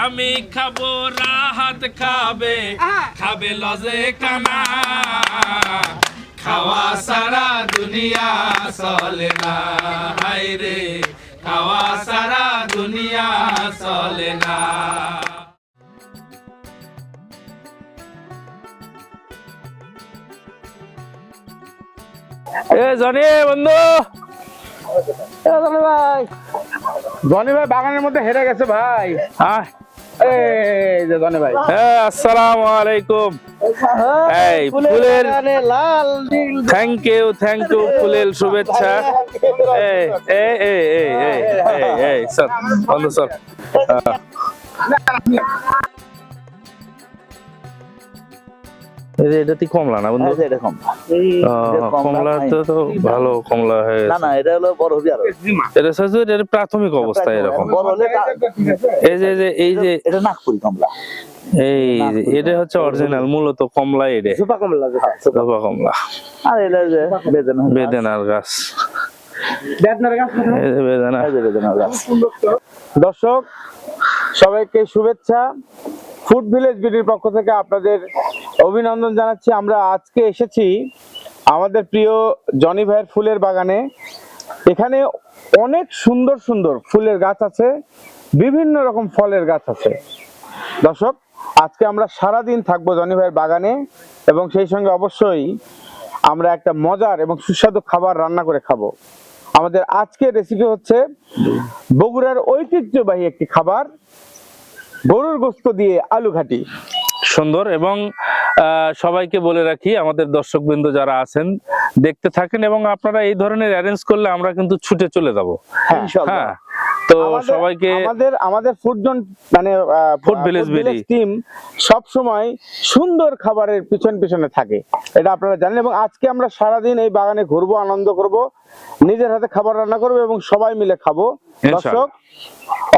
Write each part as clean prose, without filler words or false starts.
আমি খাবো রাহাত খাবে খাবে লজে কানা খাওয়া সারা দুনিয়া চলে না হায় রে খাওয়া সারা দুনিয়া চলে না এ জনি বন্ধু জনি ভাই বাগানের মধ্যে হেরে গেছে ভাই। এই যে জনি ভাই, আসসালামু আলাইকুম। এই ফুলের থ্যাংক ইউ ফুলের শুভেচ্ছা। এই এই এই এই এই এই স্যার বন্ধু স্যার এটাতে কমলা না বন্ধু? কমলা তো ভালো কমলা হয়ে না না এটা হলো বড় হবে আরো এটা সাজু এর প্রাথমিক অবস্থা এরকম। বড় হলে এই যে এটা নাগপুরি কমলা, এই যে এটা হচ্ছে অরিজিনাল মূলত কমলা। এটা সুপা কমলা, সুপা কমলা। আর এটা যে বেদেনার গাছ, বেদেনার গাছ। দর্শক সবাইকে শুভেচ্ছা। ফুড ভিলেজ বিডির পক্ষ থেকে আপনাদের অভিনন্দন জানাচ্ছি। আমরা আজকে এসেছি আমাদের প্রিয় জনি ভাইয়ের ফুলের বাগানে। এখানে অনেক সুন্দর সুন্দর ফুলের গাছ আছে, বিভিন্ন রকম ফলের গাছ আছে। দর্শক আজকে আমরা সারাদিন থাকবো জনি ভাইয়ের বাগানে এবং সেই সঙ্গে অবশ্যই আমরা একটা মজার এবং সুস্বাদু খাবার রান্না করে খাবো। আমাদের আজকের রেসিপি হচ্ছে বগুড়ার ঐতিহ্যবাহী একটি খাবার, গরুর গোশত দিয়ে আলু ঘাটি। সুন্দর। এবং সবাইকে বলে রাখি, আমাদের দর্শকবৃন্দ যারা আছেন দেখতে থাকেন এবং আপনারা এই ধরনের অ্যারেঞ্জ করলে আমরা কিন্তু ছুটে চলে যাব। হ্যাঁ, তো সবাইকে আমাদের ফুড জোন মানে ফুড ভিলেজ টিম সব সময় সুন্দর খাবারের পিছনে থাকে, এটা আপনারা জানেন। এবং আজকে আমরা সারাদিন এই বাগানে ঘুরবো, আনন্দ করব, নিজের হাতে খাবার রান্না করবো এবং সবাই মিলে খাবো। দর্শক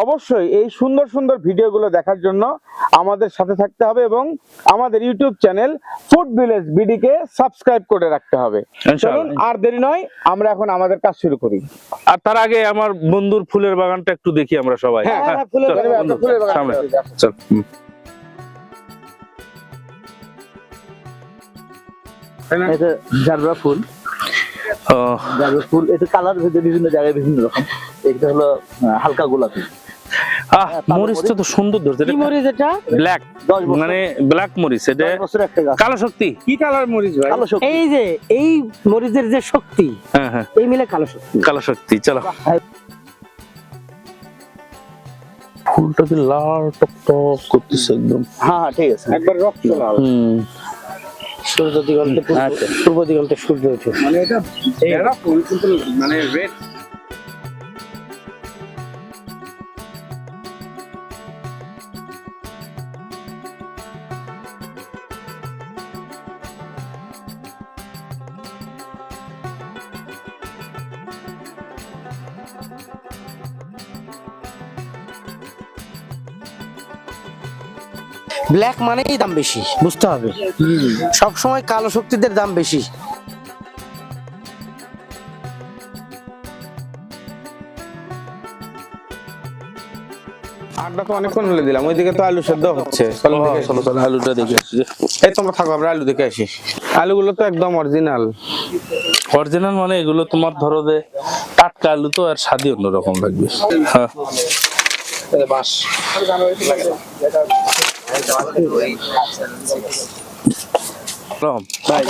অবশ্যই এই সুন্দর সুন্দর ভিডিওগুলো দেখার জন্য আমাদের সাথে থাকতে হবে এবং আমাদের YouTube channel Food Village BD কে সাবস্ক্রাইব করে রাখতে হবে। চলুন আর দেরি নয়, আমরা এখন আমাদের কাজ শুরু করি। আর তার আগে আমার বন্ধুর ফুলের বাগানটা একটু দেখি আমরা সবাই। ফুলের বাগান চল। এটা জারবা ফুল, জারবা ফুল। এটা কালার ভেদে বিভিন্ন জায়গায় বিভিন্ন রকম। এটা হলো হালকা গোলাপি। মরিচটা তো সুন্দর ধরছে। কি মরিচ এটা? ব্ল্যাক, মানে ব্ল্যাক মরিচ। এটা কালো শক্তি। কি কালার মরিচ ভাই? কালো শক্তি। এই যে এই মরিচের যে শক্তি, হ্যাঁ হ্যাঁ, এই মিলে কালো শক্তি। কালো শক্তি। চলো। ফুলটা কি লাল টকটক করতেছে একদম। হ্যাঁ ঠিক আছে, একবার রক্ত লাল। সূর্য দিগন্তে পূর্ব দিগন্তে সূর্য ওঠে। মানে এটা এরা ফুল কিন্তু মানে রেড। ব্ল্যাক মানেই দাম বেশি, বুঝতে হবে। সব সময় কালো শক্তিদের দাম বেশি। আড্ডা তো অনেকক্ষণ হলে দিলাম, ওইদিকে তো আলু সেদ্ধ হচ্ছে। চলো আলুটা দেখে আসি। এই তোমরা থাকো, আমরা আলু দেখে আসি। আলুগুলো তো একদম অরিজিনাল। অরিজিনাল মানে এগুলো তোমার ধরো যে টাটকা আলু, তো আর স্বাদই অন্যরকম লাগবে। হ্যাঁ,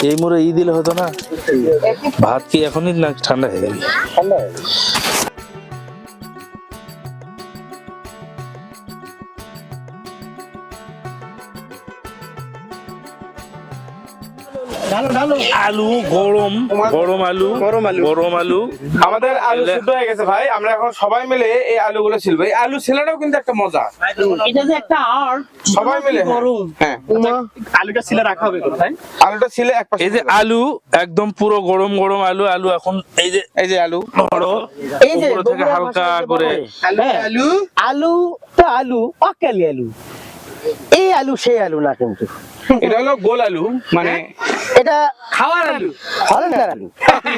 এই মোড়ে ই দিলে হতো না? ভাত কি এখনই না ঠান্ডা হয়ে যাবে? আলু গরম আলু আমাদের আলু সিদ্ধ হয়ে গেছে ভাই। আমরা এখন সবাই মিলে এই আলুগুলো ছিলবো। এই আলু ছিলাটাও কিন্তু একটা মজা। এটা যে একটা আর্ট, সবাই মিলে হ্যাঁ, আলুটা ছিলে রাখা হবে কোথায়? আলুটা ছিলে এক পাশে। এই যে আলু একদম পুরো গরম আলু এখন এই যে আলু বড়, এই যে উপর থেকে হালকা করে আলু তো আলু, অকালি আলু। এই আলু সেই আলু না কিন্তু। এটা হলো গোল আলু, মানে এটা খাওয়ার আলু, হল্যান্ডার আলু। পাখি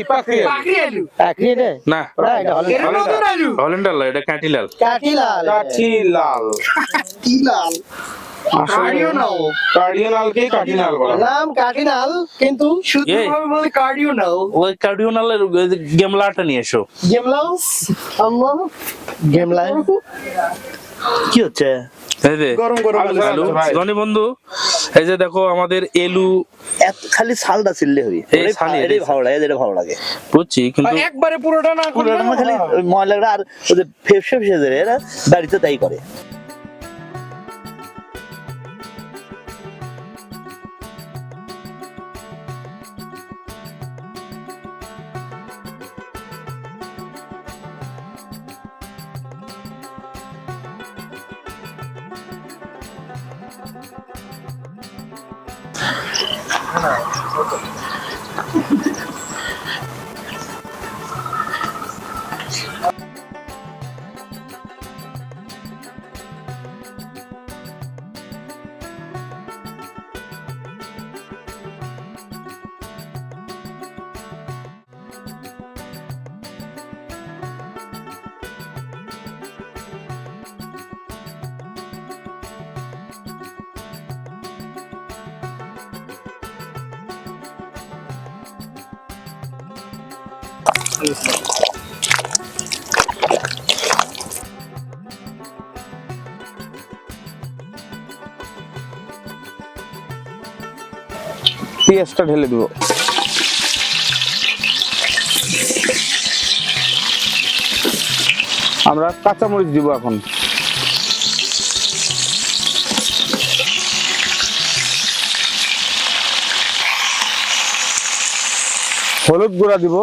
পাখরি আলু, কি রে? না না, এটা হল্যান্ডার। এটা নতুন আলু। হল্যান্ডার লয়, এটা কাঁটিলাল। কাঠিলাল। কাঠি লাল কাঠিলাল। কার্ডিওনাল, কার্ডিনাল কে কাঠিনাল বলা হয়। নাম কাঠিনাল কিন্তু শুদ্ধভাবে বলে কার্ডিওনাল। ওই কার্ডিওনালের গেমলাটা নিয়ে এসো। গেমলাও আল্লাহ গেমলাই কি হচ্ছে? এই যে গরম গরম আলু। আলু ভাই। জনি বন্ধু, এই যে দেখো আমাদের এলু, এত খালি ছালটা ছিললে হই এই ছালি, এটাই ভালো লাগে, যেটা ভালো লাগে। বুঝছি, কিন্তু একবারে পুরোটা না করলে পুরোটা না খালি ওই ময়লাটা আর ওই যে ফেফসে ফেসে যায়, এরা বাড়িতে তাই করে। পেঁয়াজটা ঢেলে দিব। আমরা কাঁচামরিচ দিব এখন। হলুদ গুঁড়া দিব।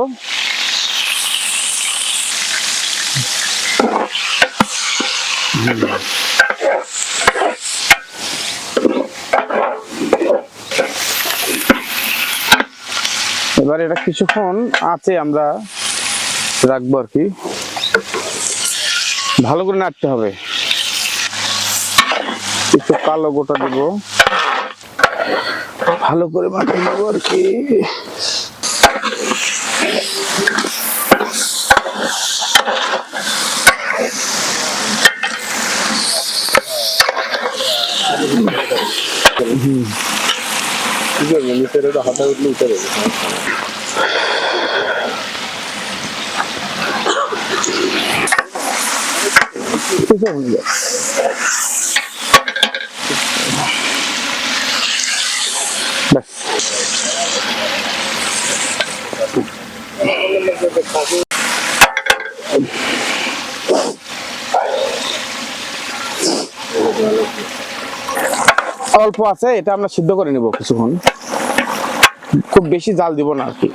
এবার এটা কিছুক্ষণ আছে আমরা রাখবো আর কি, ভালো করে নাড়তে হবে। একটু কালো গোটা দিব, ভালো করে মাখিয়ে নেবো আর কি। হাতে উঠলে উঠে দেবে। অল্প আছে, এটা আমরা সিদ্ধ করে নিব কিছুক্ষণ, খুব বেশি জাল দিব না আর কি।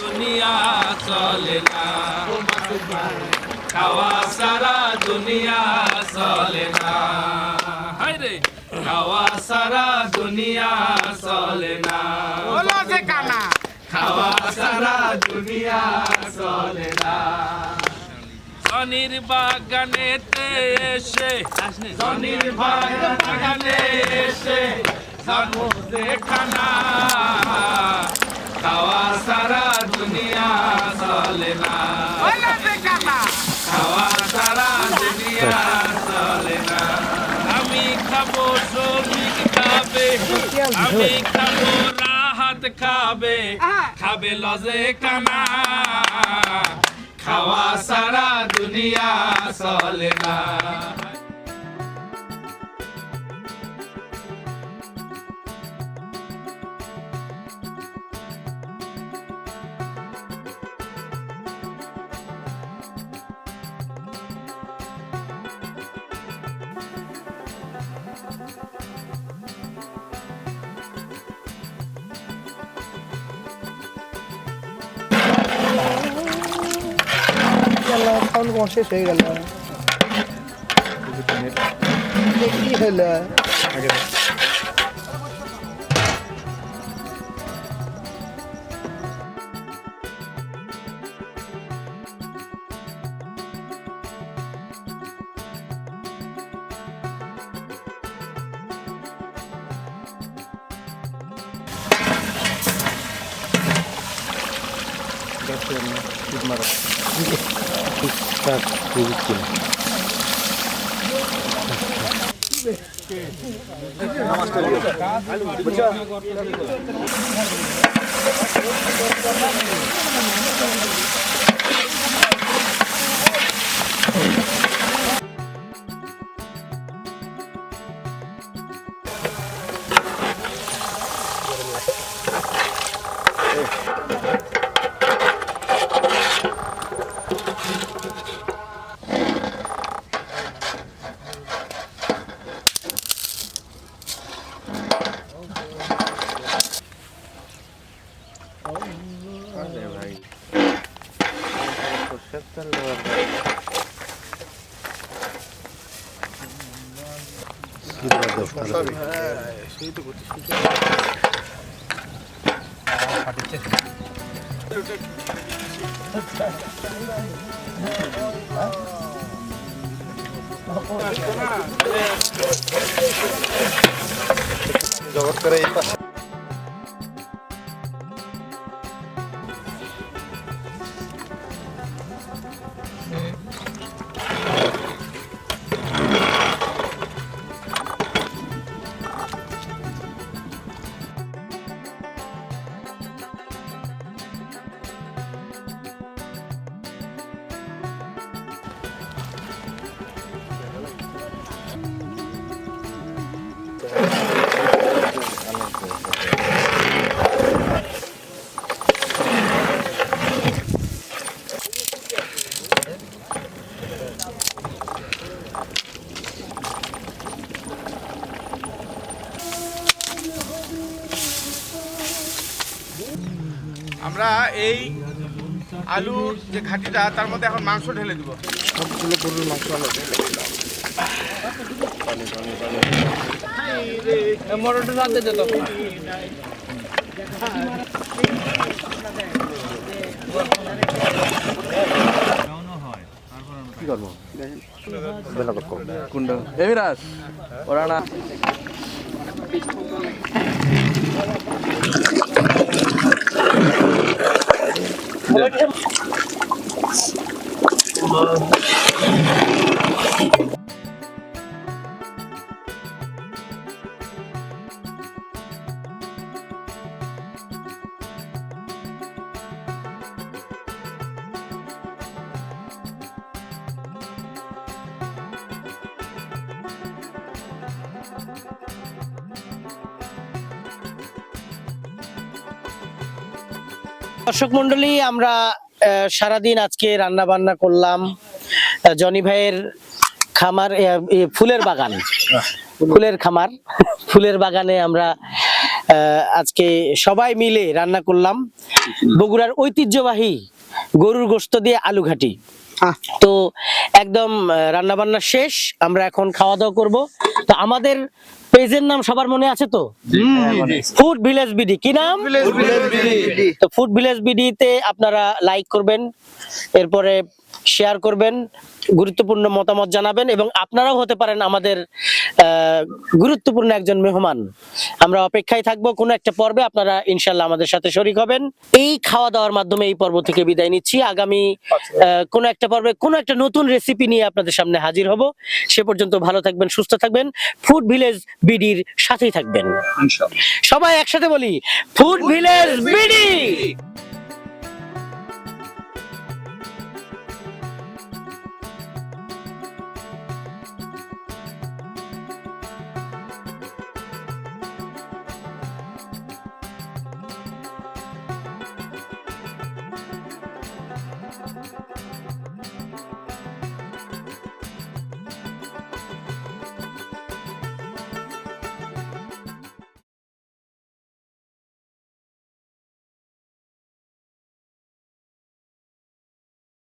দুনিয়া চলে না, খাওয়া সারা দুনিয়া চলে না, হায় রে খাওয়া সারা দুনিয়া চলে না, খাওয়া সারা দুনিয়া চলে না। জনির বাগানেতে এসে, জনির বাগানে এসে জন্ম দেখানা, খাওয়া সারা দুনিয়া চলে না, খাওয়া সারা দুনিয়া চলে না। আমি খাবো শ্রমিক খাবে, আমি খাবো রাহাত খাবে, খাবে লজে কানা, খাওয়া সারা দুনিয়া চলে না। শেষ হয়ে গেল, কি হলো? আমরা এই আলুর যে ঘাটিটা তার মধ্যে এখন মাংস ঢেলে দিব। সবগুলো গরুর মাংস মটরটা রাতে যেত। কি করবো কোনটা এমিরাজ ওরা না দর্শক মন্ডলী, আমরা সারাদিন আজকে রান্না বান্না করলাম জনি ভাইয়ের খামার, ফুলের বাগান, ফুলের খামার, ফুলের বাগানে আমরা আজকে সবাই মিলে রান্না করলাম বগুড়ার ঐতিহ্যবাহী গরুর গোশত দিয়ে আলু ঘাটি। তো একদম রান্না বান্না শেষ, আমরা এখন খাওয়া দাওয়া করব। তো আমাদের পেজের নাম সবার মনে আছে তো, ফুড ভিলেজ বিডি। কি নাম? তো ফুড ভিলেজ বিডি তে আপনারা লাইক করবেন, এরপরে শেয়ার করবেন, গুরুত্বপূর্ণ মতামত জানাবেন এবং আপনারাও হতে পারেন আমাদের গুরুত্বপূর্ণ একজন মেহমান। আমরা অপেক্ষায় থাকবো কোনো একটা পর্বে, আপনারা ইনশাল্লাহ আমাদের সাথে শরীক হবেন। এই খাওয়া দাওয়ার মাধ্যমে এই পর্ব থেকে বিদায় নিচ্ছি। আগামী কোনো একটা পর্বে কোনো একটা নতুন রেসিপি নিয়ে আপনাদের সামনে হাজির হব। সে পর্যন্ত ভালো থাকবেন, সুস্থ থাকবেন, ফুড ভিলেজ বিডির সাথেই থাকবেন। সবাই একসাথে বলি, ফুড ভিলেজ বিডি।